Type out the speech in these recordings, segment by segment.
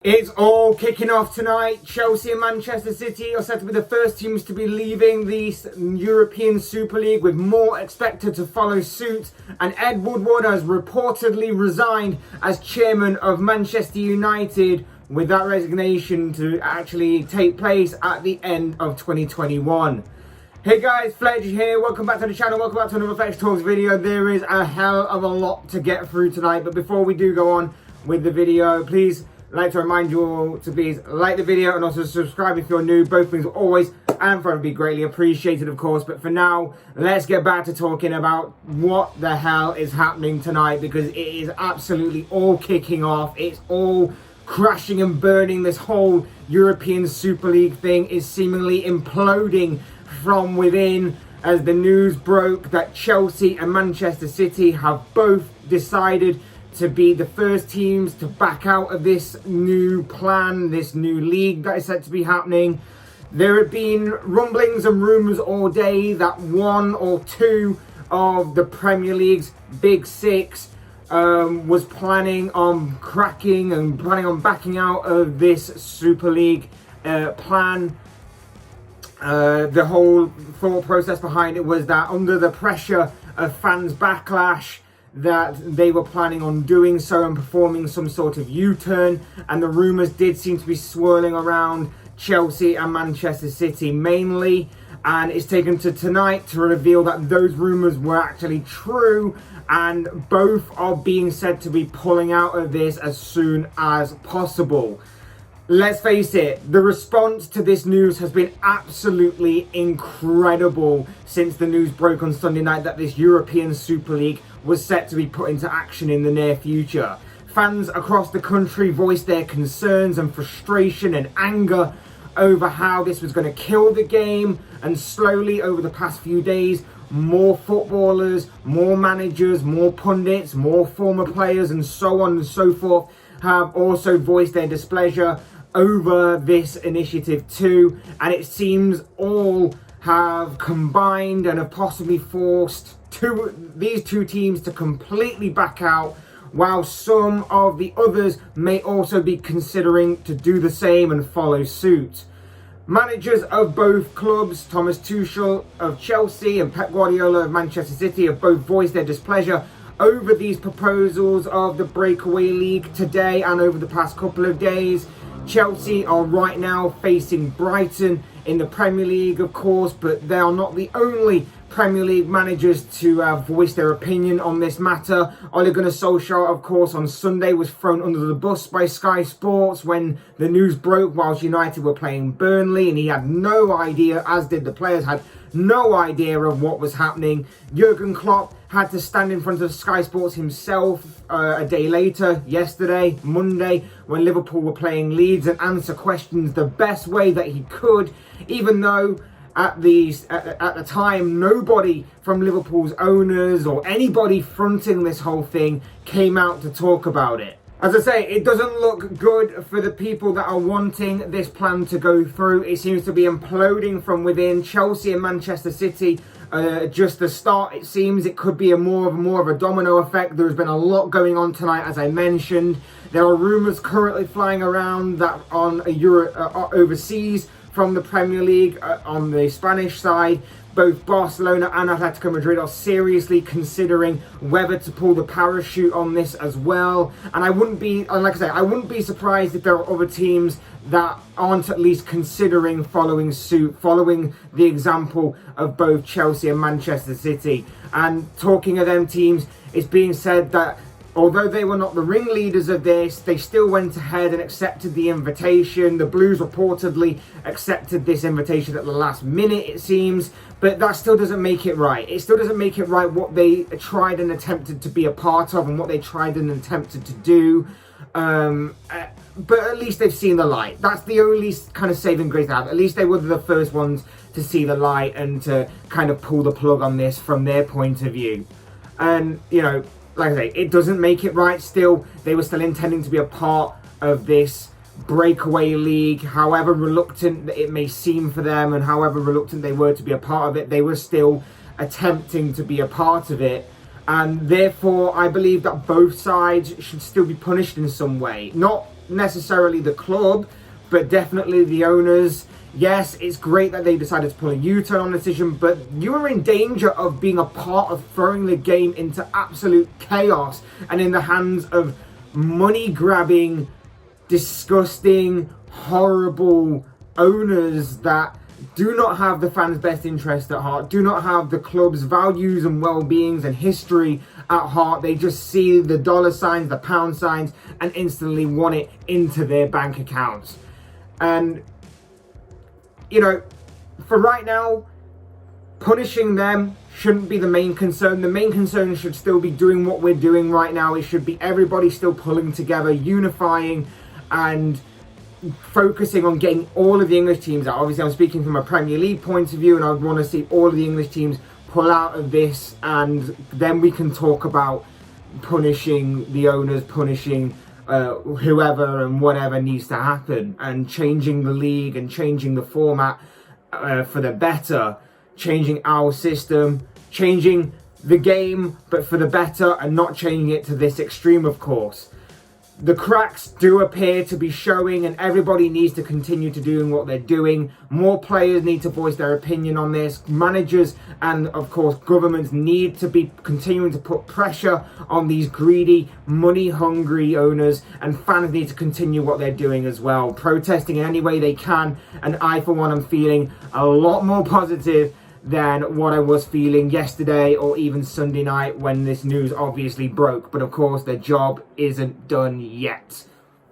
It's all kicking off tonight. Chelsea and Manchester City are said to be the first teams to be leaving the European Super League, with more expected to follow suit. And Ed Woodward has reportedly resigned as chairman of Manchester United, with that resignation to actually take place at the end of 2021. Hey guys, Fledge here. Welcome back to the channel. Welcome back to another Fletch Talks video. There is a hell of a lot to get through tonight, but before we do go on with the video, please, I'd like to remind you all to please like the video and also subscribe if you're new. Both things always and forever be greatly appreciated, of course. But for now, let's get back to talking about what the hell is happening tonight, because it is absolutely all kicking off. It's all crashing and burning. This whole European Super League thing is seemingly imploding from within, as the news broke that Chelsea and Manchester City have both decided to be the first teams to back out of this new plan, this new league that is said to be happening. There have been rumblings and rumours all day that one or two of the Premier League's big six was planning on cracking and planning on backing out of this Super League plan. The whole thought process behind it was that under the pressure of fans' backlash, that they were planning on doing so and performing some sort of U-turn, and the rumours did seem to be swirling around Chelsea and Manchester City mainly, and it's taken to tonight to reveal that those rumours were actually true, and both are being said to be pulling out of this as soon as possible. Let's face it, the response to this news has been absolutely incredible since the news broke on Sunday night that this European Super League was set to be put into action in the near future. Fans across the country voiced their concerns and frustration and anger over how this was going to kill the game, and slowly over the past few days, more footballers, more managers, more pundits, more former players and so on and so forth have also voiced their displeasure over this initiative too, and it seems all have combined and have possibly forced these two teams to completely back out, while some of the others may also be considering to do the same and follow suit. Managers of both clubs, Thomas Tuchel of Chelsea and Pep Guardiola of Manchester City, have both voiced their displeasure over these proposals of the breakaway league today and over the past couple of days. Chelsea are right now facing Brighton in the Premier League, of course, but they are not the only Premier League managers to voice their opinion on this matter. Ole Gunnar Solskjaer, of course, on Sunday was thrown under the bus by Sky Sports when the news broke whilst United were playing Burnley, and he had no idea, as did the players, had no idea of what was happening. Jurgen Klopp had to stand in front of Sky Sports himself a day later, yesterday, Monday, when Liverpool were playing Leeds, and answer questions the best way that he could, even though at the time nobody from Liverpool's owners or anybody fronting this whole thing came out to talk about it. As I say, it doesn't look good for the people that are wanting this plan to go through. It seems to be imploding from within. Chelsea and Manchester City, just the start, it seems. It could be more of a domino effect. There's been a lot going on tonight, as I mentioned. There are rumours currently flying around that on overseas from the Premier League, on the Spanish side, both Barcelona and Atletico Madrid are seriously considering whether to pull the parachute on this as well. And I wouldn't be, like I say, I wouldn't be surprised if there are other teams that aren't at least considering following suit, following the example of both Chelsea and Manchester City. And talking of them teams, it's being said that although they were not the ringleaders of this, they still went ahead and accepted the invitation. The Blues reportedly accepted this invitation at the last minute, it seems, but that still doesn't make it right. It still doesn't make it right what they tried and attempted to be a part of and what they tried and attempted to do. But at least they've seen the light. That's the only kind of saving grace they have. At least they were the first ones to see the light and to kind of pull the plug on this from their point of view. And, you know, like I say, it doesn't make it right still. They were still intending to be a part of this breakaway league. However reluctant it may seem for them and however reluctant they were to be a part of it, they were still attempting to be a part of it. And therefore, I believe that both sides should still be punished in some way. Not necessarily the club, but definitely the owners. Yes, it's great that they decided to pull a U-turn on the decision, but you are in danger of being a part of throwing the game into absolute chaos and in the hands of money-grabbing, disgusting, horrible owners that do not have the fans' best interest at heart, do not have the club's values and well-beings and history at heart. They just see the dollar signs, the pound signs, and instantly want it into their bank accounts. And, you know, for right now, punishing them shouldn't be the main concern. The main concern should still be doing what we're doing right now. It should be everybody still pulling together, unifying, and focusing on getting all of the English teams out. Obviously, I'm speaking from a Premier League point of view, and I want to see all of the English teams pull out of this, and then we can talk about punishing the owners, punishing whoever and whatever needs to happen, and changing the league and changing the format for the better, changing our system, changing the game, but for the better, and not changing it to this extreme, of course. The cracks do appear to be showing, and everybody needs to continue to doing what they're doing. More players need to voice their opinion on this. Managers and, of course, governments need to be continuing to put pressure on these greedy, money-hungry owners, and fans need to continue what they're doing as well, protesting in any way they can. And I, for one, am feeling a lot more positive than what I was feeling yesterday or even Sunday night when this news obviously broke. But of course, the job isn't done yet.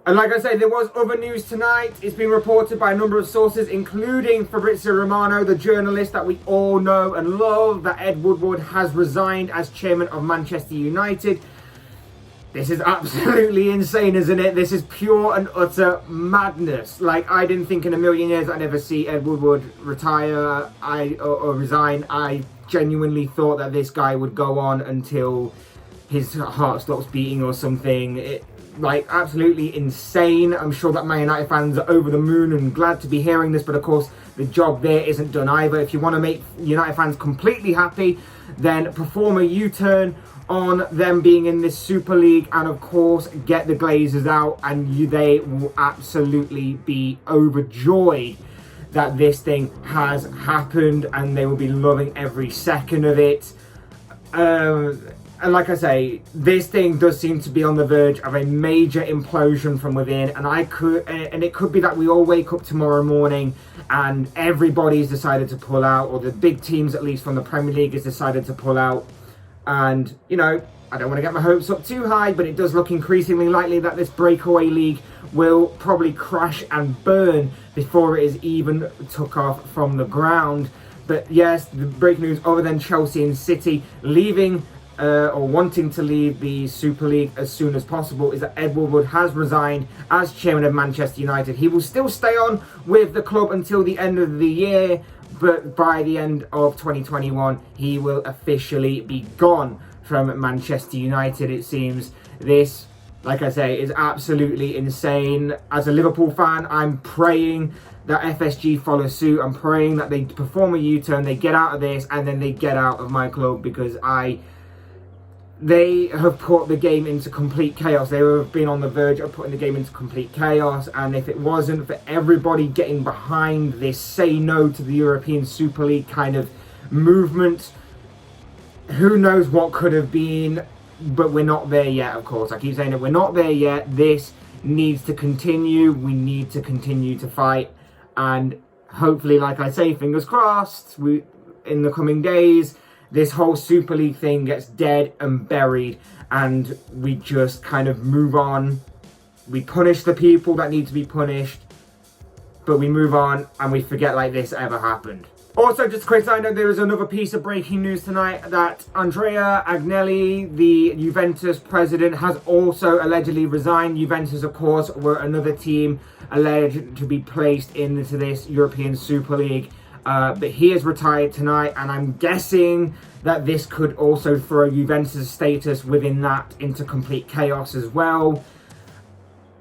And like I said, there was other news tonight. It's been reported by a number of sources, including Fabrizio Romano, the journalist that we all know and love, that Ed Woodward has resigned as chairman of Manchester United. This is absolutely insane, isn't it? This is pure and utter madness. Like, I didn't think in a million years I'd ever see Ed Woodward retire or resign. I genuinely thought that this guy would go on until his heart stops beating or something. Like, absolutely insane. I'm sure that Man United fans are over the moon and glad to be hearing this, but of course, the job there isn't done either. If you want to make United fans completely happy, then perform a U-turn on them being in this Super League, and of course get the Glazers out, and they will absolutely be overjoyed that this thing has happened, and they will be loving every second of it. And like I say, this thing does seem to be on the verge of a major implosion from within, and it could be that we all wake up tomorrow morning and everybody's decided to pull out, or the big teams, at least from the Premier League, has decided to pull out. And, you know, I don't want to get my hopes up too high, but it does look increasingly likely that this breakaway league will probably crash and burn before it is even took off from the ground. But yes, the breaking news other than Chelsea and City leaving or wanting to leave the Super League as soon as possible is that Ed Woodward has resigned as chairman of Manchester United. He will still stay on with the club until the end of the year, but by the end of 2021, he will officially be gone from Manchester United, it seems. This, like I say, is absolutely insane. As a Liverpool fan, I'm praying that FSG follow suit. I'm praying that they perform a U-turn, they get out of this, and then they get out of my club, because they have put the game into complete chaos. They have been on the verge of putting the game into complete chaos, and if it wasn't for everybody getting behind this say no to the European Super League kind of movement, who knows what could have been. But we're not there yet, of course. I keep saying that we're not there yet. This needs to continue. We need to continue to fight, and hopefully, like I say, fingers crossed, in the coming days, this whole Super League thing gets dead and buried, and we just kind of move on. We punish the people that need to be punished, but we move on and we forget like this ever happened. Also, just a quick side note, there is another piece of breaking news tonight that Andrea Agnelli, the Juventus president, has also allegedly resigned. Juventus, of course, were another team alleged to be placed into this European Super League. But he has retired tonight, and I'm guessing that this could also throw Juventus' status within that into complete chaos as well.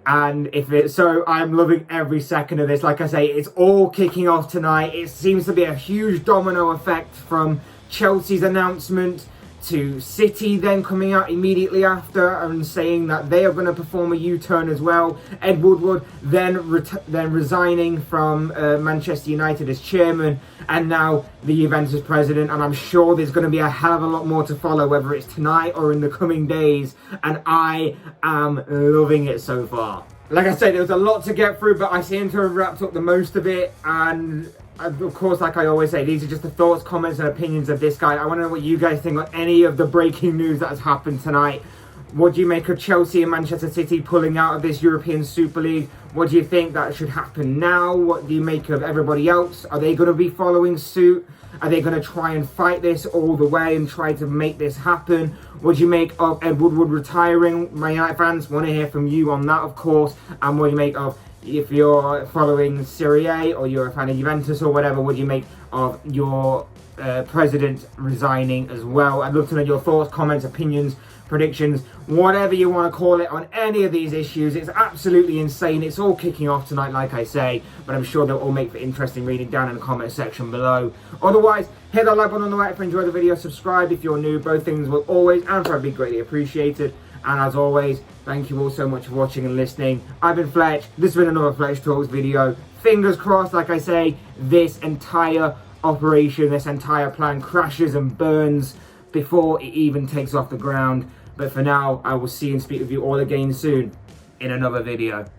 And so I'm loving every second of this. Like I say, it's all kicking off tonight. It seems to be a huge domino effect from Chelsea's announcement to City then coming out immediately after and saying that they are going to perform a U-turn as well. Ed Woodward then resigning from Manchester United as chairman, and now the Juventus president. And I'm sure there's going to be a hell of a lot more to follow, whether it's tonight or in the coming days, and I am loving it so far. Like I said, there was a lot to get through, but I seem to have wrapped up the most of it. And of course, like I always say, these are just the thoughts, comments, and opinions of this guy. I want to know what you guys think on any of the breaking news that has happened tonight. What do you make of Chelsea and Manchester City pulling out of this European Super League? What do you think that should happen now? What do you make of everybody else? Are they going to be following suit? Are they going to try and fight this all the way and try to make this happen? What do you make of Ed Woodward retiring? Man United fans, want to hear from you on that, of course. And what do you make of, if you're following Serie A or you're a fan of Juventus or whatever, what do you make of your president resigning as well? I'd love to know your thoughts, comments, opinions, predictions, whatever you want to call it on any of these issues. It's absolutely insane. It's all kicking off tonight, like I say, but I'm sure they'll all make for interesting reading down in the comment section below. Otherwise, hit that like button on the right if you enjoyed the video, subscribe if you're new. Both things will always and forever be greatly appreciated. And as always, thank you all so much for watching and listening. I've been Fletch. This has been another Fletch Talks video. Fingers crossed, like I say, this entire operation, this entire plan crashes and burns before it even takes off the ground. But for now, I will see and speak with you all again soon in another video.